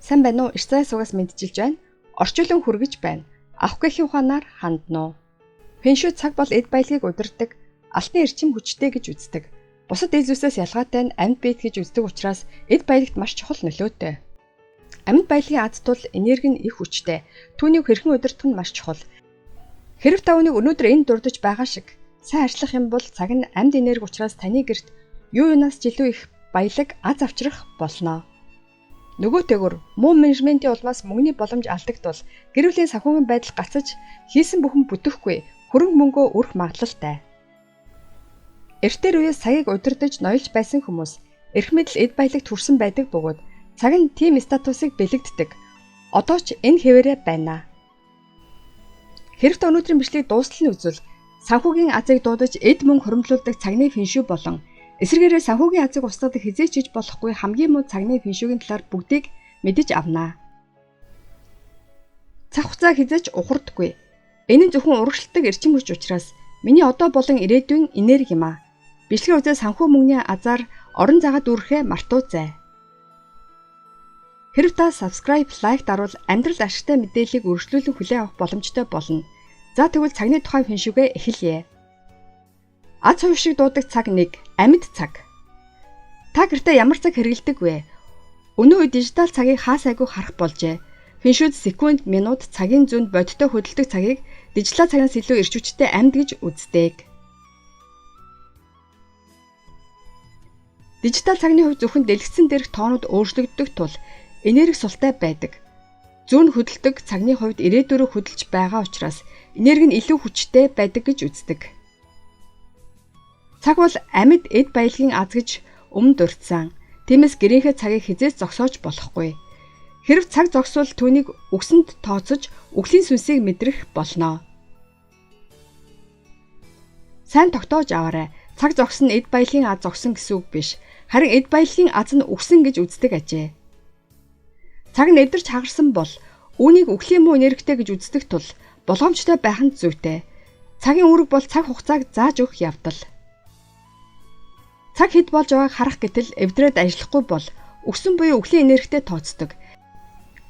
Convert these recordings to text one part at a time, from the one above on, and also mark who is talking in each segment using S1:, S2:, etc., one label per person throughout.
S1: Сайн байна уу? Иш цай сугаас мэдчилж байна. Орчуулан хүргэж байна. Авах гэхийн ухаанаар хандна уу? Фэншүү цаг бол эд баялагийг удирддаг, алтны эрчим хүчтэй гэж үздэг. Бусад эд зүйлсээс ялгаатай нь амьд биет гэж үздэг учраас эд баялагт маш чухал нөлөөтэй. Амьд баялагын аз тул энерги нь их хүчтэй. Түүнийг хэрхэн удирдах нь маш чухал. Хэрв та үнийг өнөөдөр энд дурдж байгаа шиг сайн ажиллах юм бол цаг нь амьд энерги учраас таны гэрт юу юунаас ч илүү их баялаг аз авчрах болно. Нөгөөтэйгөр муу менежментийн улмаас мөнгөний боломж алдагдвал гэр бүлийн санхүүгийн байдал гацаж хийсэн бүхэн бүтэхгүй хөрөнгө мөнгөө өрөх магадлалтай. Эртээр үеэс цагийг удирдах ноёлж байсан хүмүүс эрх мэдэл эд баялагт хүрсэн байдаг бөгөөд цаг нь тийм статусыг бэлэгддэг. Одоо ч энэ хэвээрээ байна. Хэрвээ өнөөдрийн бичлэгийг дуустал нь үзвэл санхүүгийн азыг дуудаж эд мөнгө хуримтлуулдаг цагны фэншүү болон эсвэргээрээ санхүүгийн азыг устгадаг хизээч хийж болохгүй хамгийн муу цагны фэншүүгийн талаар бүгдийг мэдэж авнаа. Цаг хугацаа хизээч ухардаггүй. Энэ нь зөвхөн урагшилдаг эрчим хүч учраас миний одоо болон ирээдүйн энерги юм а. Бичлэгийн үзэл санхүү мөнгөний азар орон зайгаа дүүрэхээ мартаоцай. Хэрв та subscribe, like дарвал амьдрал ашигтай мэдээллийг үргэлжлүүлэн хүлээн авах боломжтой болно. За тэгвэл цагны тухай фэншүүгээ эхэлье. Аз хувь шиг дуудаг цаг 1. Амьд цаг. Та гэртээ ямар цаг хэрэглэдэг вэ? Өнөө үе дижитал цагийг хаа сайгүй харах болжээ. Фэншүүд секунд, минут, цагийн зүүнд бодиттой хөдөлдөг цагийг дижитал цагнаас илүү эрч хүчтэй амьд гэж үздэг. Дижитал цагны хувьд зөвхөн дэлгэцэн дээрх тоонууд өөрчлөгддөг тул энерги султай байдаг. Зүүн хөдөлдөг цагны хувьд ирээдүрөө хөдөлж байгаа учраас энерги нь илүү хүчтэй байдаг гэж үздэг. Цаг бол амьд эд баялагын аз гэж өмнө дурдсан. Тиймээс гэрийнхээ цагийг хизээс зогсоож болохгүй. Хэрв цаг зогсвол түүнийг үгсэнд тооцож үглийн сүнсийг мэдрэх болно. Сайн тогтоож аваарай. Цаг зогсон нь эд баялагын аз зогсон гэсэн үг биш. Харин эд баялагын аз нь үгсэн гэж үздэг ажээ. Цаг нь эвдэрч хагарсан бол үүнийг үглийн муу энергитэй гэж үздэг тул болгоомжтой байх нь зүйтэй. Цагийн үүрэг бол цаг хугацааг зааж өгөх явдал. Цаг хэд болж байгааг харах гэтэл эвдрээд ажиллахгүй бол өгсөн буюу үглийн энергитэй тооцдог.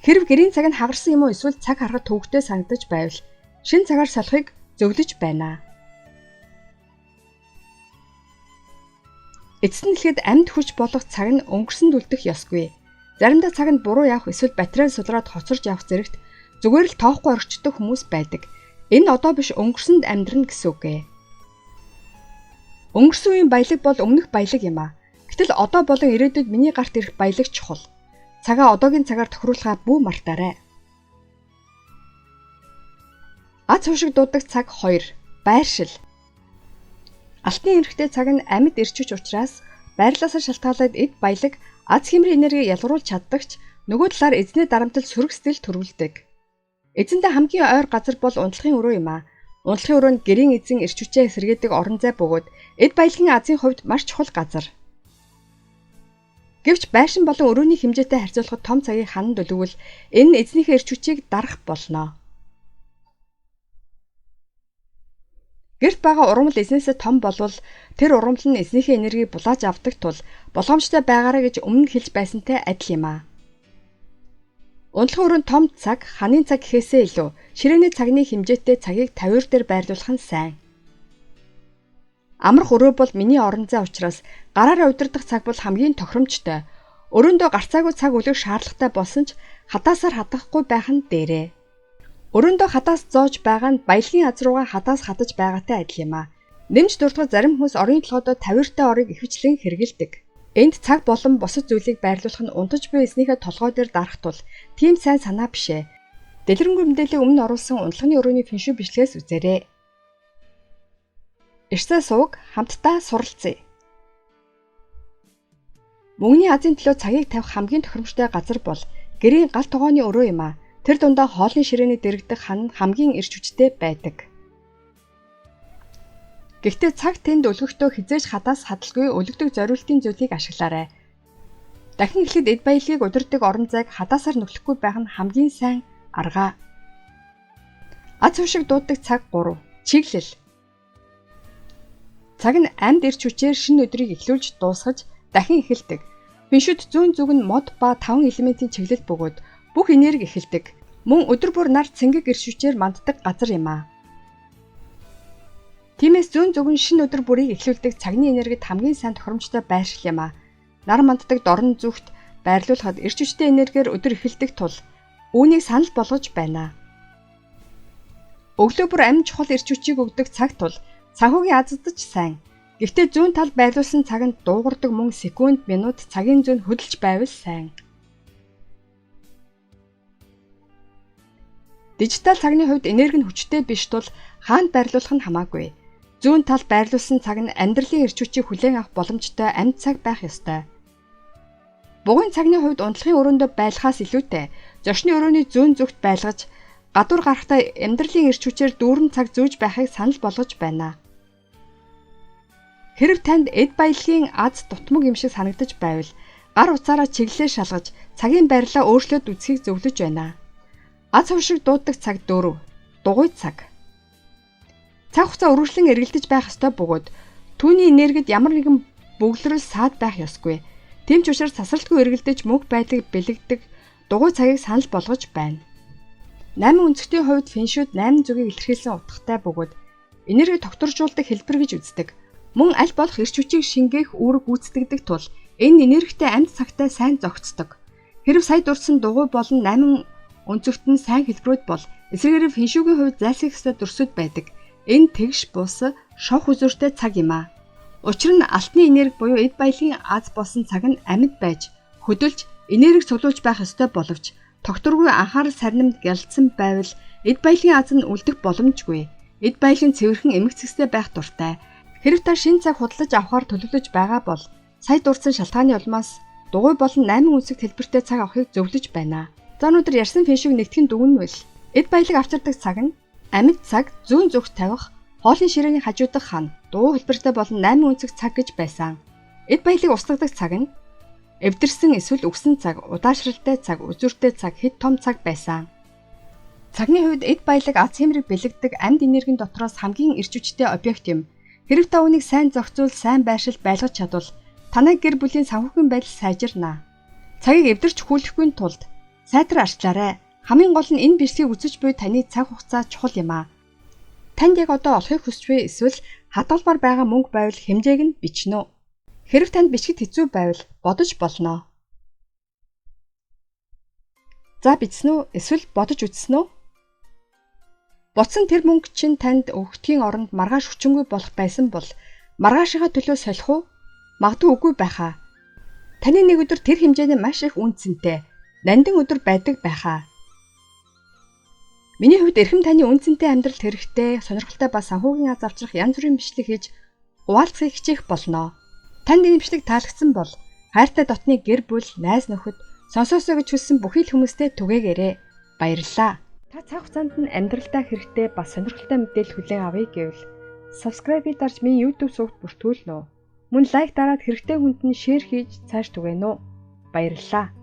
S1: Хэрв гэрийн цаг нь хагарсан юм уу эсвэл цаг харахад төвөгтэй санагдаж байвал шинэ цагаар салахыг зөвлөж байна. Эцэст нь хэлэхэд амьд хүч болох цаг нь өнгөрсөнд үлдэх ёсгүй. Заримдаа цаг нь буруу явах эсвэл батарей сулраад хоцорж явах зэрэгт зүгээр л тоохгүй орчдөг хүмүүс байдаг. Энэ одоо биш өнгөрсөнд амьдрна гэсэн үг ээ. Өнгөрсөн үеийн баялаг бол өмнөх баялаг юм а. Гэтэл одоо болон ирээдүйд миний гарт ирэх баялаг чухал. Цагаа одоогийн цагаар тохируулахаа бүү мартаарай. Аз хувь шиг дуудаг цаг 2. Байршил. Алтны эрхтэй цаг нь амьд эрч хүч учраас байрлалаасаа шалтгаалаад эд баялаг аз хэмрийн энерги ялгаруулж чаддагч нөгөө талаар эзний дарамтал сөрөг сэтгэл төрүүлдэг. Эзэндээ хамгийн ойр газар бол унтлагын өрөө юм а. Унтлагын өрөө нь гэрийн эзэн эрч хүчээ эсэргээдэг орон зай бөгөөд эд баялагын азийн хувьд маш чухал газар. Гэвч байшин болон өрөөний хэмжээтэй харьцуулахад том цагийг хананд өлөвөл энэ нь эзнийхээ эрч хүчийг дарах болно. Гэрт байгаа ургамал эзнээсээ том болвол тэр ургамал нь эзнийхээ энергийг булааж авдаг тул болгоомжтой байгаарай гэж өмнө хэлж байсантай адил юм а. Унтлагын өрөөнд том цаг ханын цаг гэхээсээ илүү ширээний цагны хэмжээтэй цагийг тавиур дээр байрлуулах нь сайн. Амрах өрөө бол миний орон зай учраас гараараа удирдах цаг бол хамгийн тохиромжтой. Өрөөндөө гарцаагүй цаг үлэх шаардлагатай болсон ч хадаасаар хадахгүй байх нь дээрээ. Өрөөндөө хадаас зоож байгаа нь баялагын аз руугаа хадаас хадаж байгаатай адил юм а. Нэмж дурдгал зарим хүмүүс орон толгойдоо тавиуртай орыг ихэвчлэн хэрэгэлдэг. Энд цаг болон бусад зүйлийг байрлуулах нь унтаж буй эзнийхээ толгой дээр дарах тул тийм сайн санаа бишээ. Дэлгэрэнгүй мэдээллийн өмнө оруулсан унтлагын өрөөний фэншүү бичлэгээс үзээрэй. Эрсээ сувг хамтдаа суралцъя. Мөнгөний азийн төлөө цагийг тавих хамгийн тохиромжтой газар бол гэрийн гал тогооны өрөө юм а. Тэр дундаа хоолны ширээний дэрэгдэх хан хамгийн эрч хүчтэй байдаг. Гэхдээ цаг тэнд өлгөхдөө хизээж хадаас хадалгүй өлгдөг зориултын зүйлийг ашиглаарай. Дахин эхлээд эд баялагыг удирддаг орон зайг хадаасаар нөхлөхгүй байх нь хамгийн сайн арга. Аз хувь шиг дууддаг цаг 3. Чиглэл. Цаг нь амьд эрч хүчээр шинэ өдрийг эхлүүлж дуусгаж дахин эхэлдэг. Фэншүүд зүүн зүг нь мод ба 5 элементийн чиглэл бөгөөд бүх энерги эхэлдэг. Мөн өдөр бүр нар цэнгэг эрс хүчээр манддаг газар юм аа. Тиймээс зүүн зөвгөн шинэ өдөр бүрийг эхлүүлдэг цагны энергид хамгийн сайн тохиромжтой байршил юм аа. Нар манддаг дорн зүгт байрлуулахад эрч хүчтэй энергиэр өдөр эхэлдэг тул үүнийг санал болгож байна. Өглөө бүр амин чухал эрч хүчийг өгдөг цаг тул санхүүгийн аздаж сайн. Гэхдээ зүүн тал байрлуулсан цагт дуугардаг мөн секунд, минут, цагийн зүүн хөдөлж байвал сайн. Дижитал цагны хувьд энерги нь хүчтэй биш тул хаана байрлуулах нь хамаагүй. Зүүн тал байрлуулсан цаг нь амьдралын эрч хүчийг хүлээн авах боломжтой амьд цаг байх ёстой. Бугын цагны хувьд унтлагын өрөөндөө байлгахаас илүүтэй зочны өрөөний зүүн зүгт байлгаж гадуур гарахдаа амьдралын эрч хүчээр дүүрэн цаг зүүж байхыг санал болгож байна. Хэрв танд эд баялагын аз дутмаг юм шиг санагдаж байвал гар утсаараа чиглэлээ шалгаж цагийн байрлалаа өөрчлөөд үзхийг зөвлөж байна. Аз хувшиг дууддаг цаг 4. Дугуй цаг. Цаг хугацаа үргэлжлэн эргэлдэж байх ёстой бөгөөд түүний энергид ямар нэгэн бөглөрөл саад байх ёсгүй. Тэм ч учраас тасралтгүй эргэлдэж мөнх байдлыг бэлэгдэг дугуй цагийг санал болгож байна. 8 өнцгтийн хувьд фэншүүд 8 зүгийг илэрхийлсэн утгатай бөгөөд энерги тогтворжуулдаг хэлбэр гэж үздэг. Мөн аль болох эрч хүчийг шингээх үүрэг гүйцэтгэдэг тул энэ энергитэй амьд цагтай сайн зохицдог. Хэрв сая дурдсан дугуй болон 8 өнцөгт нь сайн хэлбэрүүд бол эсвэргээр фэншүүгийн хувьд зайлсхийх ёстой дүрсүүд байдаг. Энэ тэгш бус шовх үзүүртэй цаг юм аа. Учир нь алтны энерги буюу эд баялагын аз болсон цаг нь амьд байж хөдөлж энерги цуглуулж байх ёстой боловч тогтворгүй анхаарал сарнимд гялдсан байвал эд баялагын аз нь үлдэх боломжгүй. Эд баялаг нь цэвэрхэн эмх цэгцтэй байх дуртай. Хэрв та шинэ цаг худалдаж авахар төлөвлөж байгаа бол сая дурдсан шалтгааны улмаас дугуй болон 8 үнцэгт хэлбэртэй цаг авахыг зөвлөж байна. За өнөөдөр ярьсан фэншүүг нэгтгэн дүгнвэл эд баялаг авчирдаг цаг нь амьд цаг зүүн зүгт тавих хоолын ширээний хажуудах хан дуу хэлбэртэй болон 8 үнцэг цаг гэж байсан. Эд баялаг устгадаг цаг нь эвдэрсэн эсвэл үгсэн цаг, удаашралтай цаг, үзүүртэй цаг, хэд том цаг байсан. Цагны хувьд эд баялаг аз хэмрэг бэлэгдэг амьд энергийн дотроос хамгийн эрч хүчтэй объект юм. Хэрв та үүнийг сайн зохицуул, сайн байршил байлгаж чадвал танай гэр бүлийн санхүүгийн байдал сайжирнаа. Цагийг эвдэрч хүлэхгүй тулд сайтар арчлаарай. Хамгийн гол нь энэ бичлэгийг үзэж буй таны цаг хугацаа чухал юм аа. Танд яг одоо олохыг хүсч буй эсвэл хадгалбар байгаа мөнгө байвал хэмжээг нь бичнэ. Хэрв танд бичгэд хэцүү байвал бодож болно. За бичсэн үү? Эсвэл бодож үзсэн үү? Ботсон тэр мөнгө чинь танд өгөхдгийн оронд маргааш хүчингүй болох байсан бол маргаашийнхаа төлөө солих уу? Магадгүй үгүй байхаа. Таны нэг өдөр тэр хэмжээний маш их үнцэнтэй нандин өдөр байдаг байхаа. Миний хувьд эрхэм таны үнцэнтэй амьдралд хэрэгтэй, сонирхолтой ба санхүүгийн аз авчрах янз бүрийн бичлэг хийж хуваалцахыг хичээх болно. Танд энэ бичлэг таалагдсан бол хайртай дотны гэр бүл, найз нөхөд, сонсоосоо гэж хүссэн бүхий л хүмүүстээ түгээгээрэй. Баярлалаа. Та цаг хугацаанд нь амьдралдаа хэрэгтэй ба сонирхолтой мэдээлэл хүлээн авъя гэвэл subscribe-ийг дарж миний YouTube сувагт бүртгүүлнэ үү. Мөн лайк дараад хэрэгтэй хүнд нь шеэр хийж цааш түгээнэ үү. Баярлалаа.